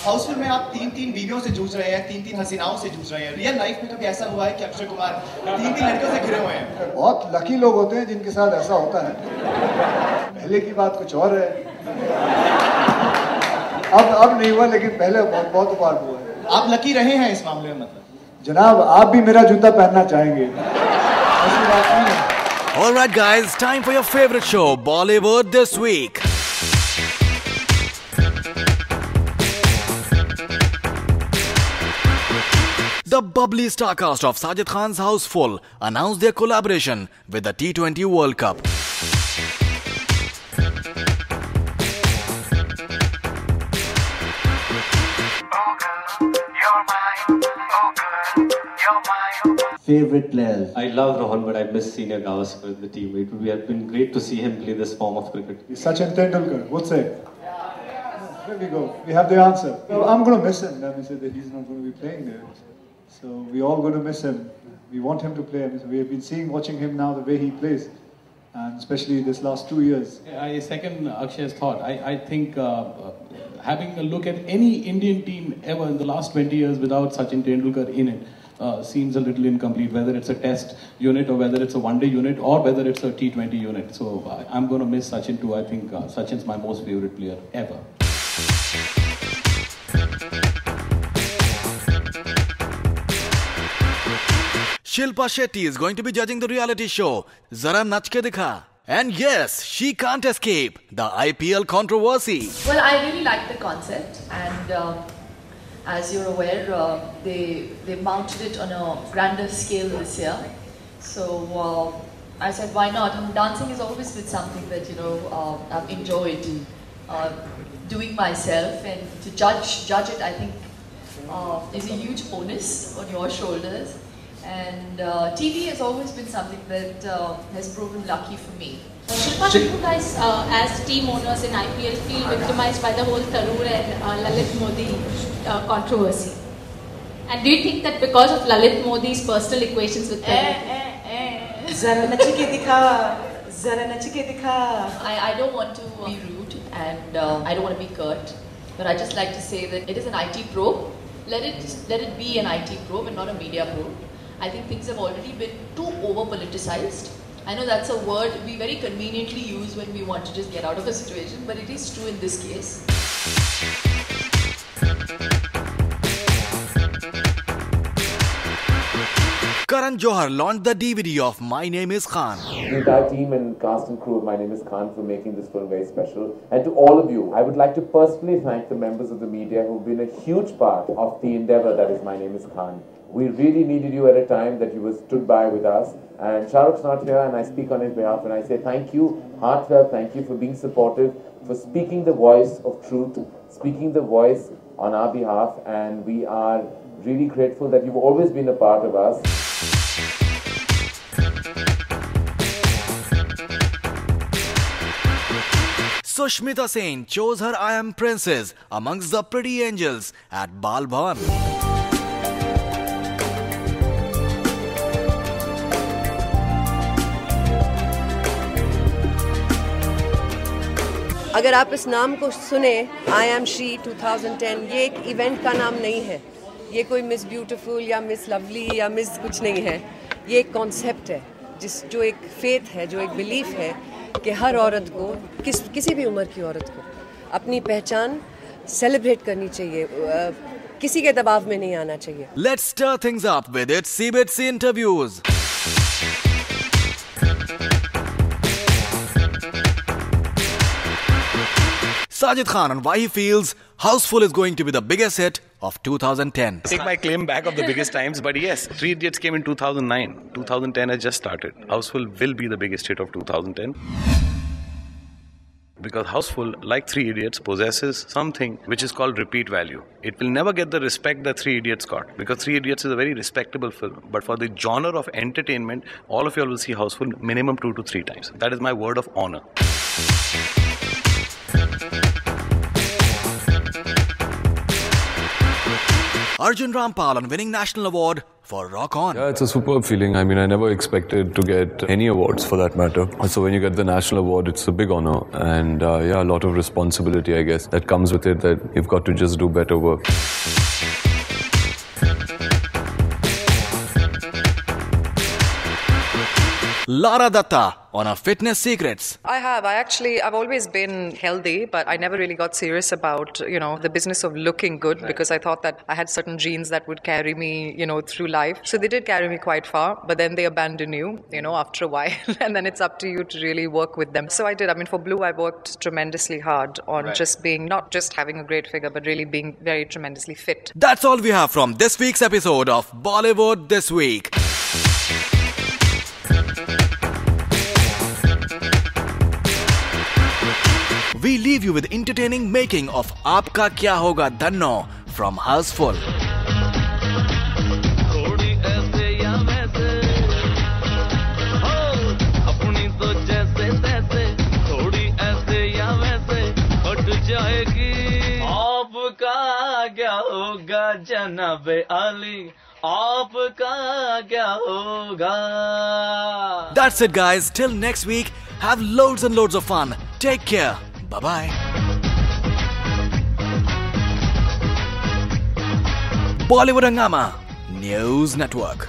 हाउसफुल में आप 3-3 बीवियों से जूझ रहे हैं, 3-3 हसीनाओं से जूझ रहे हैं। रियल लाइफ में कभी ऐसा हुआ है कि अक्षय कुमार 3-3 लड़कियों से घिरे हुए हैं? बहुत लकी लोग होते हैं जिनके साथ ऐसा होता है। पहले की बात कुछ और है, अब नहीं हुआ, लेकिन पहले बहुत बार हुआ है। आप लकी रहे हैं इस मामले में? मतलब जनाब, आप भी मेरा जूता पहनना चाहेंगे? ऐसी बात नहीं है। All right, guys, time for your favorite show, Bollywood This Week. The bubbly star cast of Sajid Khan's Houseful announced their collaboration with the T20 World Cup. Favorite players? I love Rohan, but I miss Senior Gavaskar in the team. It would have been great to see him play this form of cricket. Sachin Tendulkar, what's it? There we go. We have the answer. Well, I'm going to miss him. Let me say that he's not going to be playing there. So we're all going to miss him. We want him to play. We have been watching him now, the way he plays, and especially this last 2 years. I second Akshay's thought. I think having a look at any Indian team ever in the last 20 years without Sachin Tendulkar in it seems a little incomplete, whether it's a test unit or whether it's a one-day unit or whether it's a T20 unit. So I'm going to miss Sachin too. I think Sachin's my most favorite player ever. Shilpa Shetty is going to be judging the reality show Zara Nach Ke Dikha. And yes, she can't escape the IPL controversy. Well, I really like the concept, and as you're aware, they mounted it on a grander scale this year. So I said, why not? And dancing has always been something that I've enjoyed doing myself, and to judge it, I think is a huge onus on your shoulders. And TV has always been something that has proven lucky for me. Shilpa, do you guys, as team owners in IPL, feel victimized by the whole Tarun and Lalit Modi controversy? And do you think that because of Lalit Modi's personal equations with Tarun? Zara nachi ke dikha, zara nachi ke dikha. I don't want to be rude, and I don't want to be curt, but I just like to say that it is an IT probe. Let it be an IT probe and not a media probe. I think things have already been too over-politicized. I know that's a word we very conveniently use when we want to just get out of a situation, but it is true in this case. Karan Johar launched the DVD of My Name is Khan. The entire team and cast and crew of My Name is Khan for making this film very special. And to all of you, I would like to personally thank the members of the media who've been a huge part of the endeavor that is My Name is Khan. We really needed you at a time that you were stood by with us. And Shah Rukh's not here, and I speak on his behalf, and I say thank you, heartfelt thank you for being supportive, for speaking the voice of truth, speaking the voice on our behalf, and we are really grateful that you've always been a part of us. Sushmita Sen chose her I Am Princess amongst the pretty angels at Bal Bhavan. अगर आप इस नाम को सुने, I am Shri 2010, ये एक event का नाम नहीं है, ये कोई मिस ब्यूटीफुल या मिस लवली या मिस कुछ नहीं है, ये एक कॉन्सेप्ट है जो एक फेथ है, जो एक बिलीफ है कि हर औरत को, किसी भी उम्र की औरत को अपनी पहचान सेलिब्रेट करनी चाहिए, किसी के दबाव में नहीं आना चाहिए. Let's stir things up with itsy bitsy interviews. Sajid Khan on why he feels Houseful is going to be the biggest hit of 2010. Take my claim back of the biggest times, but yes, Three Idiots came in 2009. 2010 has just started. Houseful will be the biggest hit of 2010. Because Houseful, like Three Idiots, possesses something which is called repeat value. It will never get the respect that Three Idiots got. Because Three Idiots is a very respectable film. But for the genre of entertainment, all of you will see Houseful minimum 2 to 3 times. That is my word of honor. Arjun Rampal on winning national award for Rock On. Yeah, it's a superb feeling. I mean, I never expected to get any awards for that matter. So when you get the national award, it's a big honor. And yeah, a lot of responsibility, I guess, that comes with it, that you've got to just do better work. Lara Datta on her fitness secrets. I've always been healthy, but I never really got serious about, the business of looking good, because I thought that I had certain genes that would carry me, through life. So they did carry me quite far, but then they abandon you, after a while, and then it's up to you to really work with them. So I did. I mean, for Blue, I worked tremendously hard on just being, not just having a great figure, but really being very tremendously fit. That's all we have from this week's episode of Bollywood This Week. We leave you with entertaining making of Aapka Kya Hoga Dhanno from Houseful. आपका क्या होगा जनाबे आली, आपका क्या होगा. That's it, guys. Till next week, have loads and loads of fun. Take care. Bye-bye. Bollywood Hungama News Network.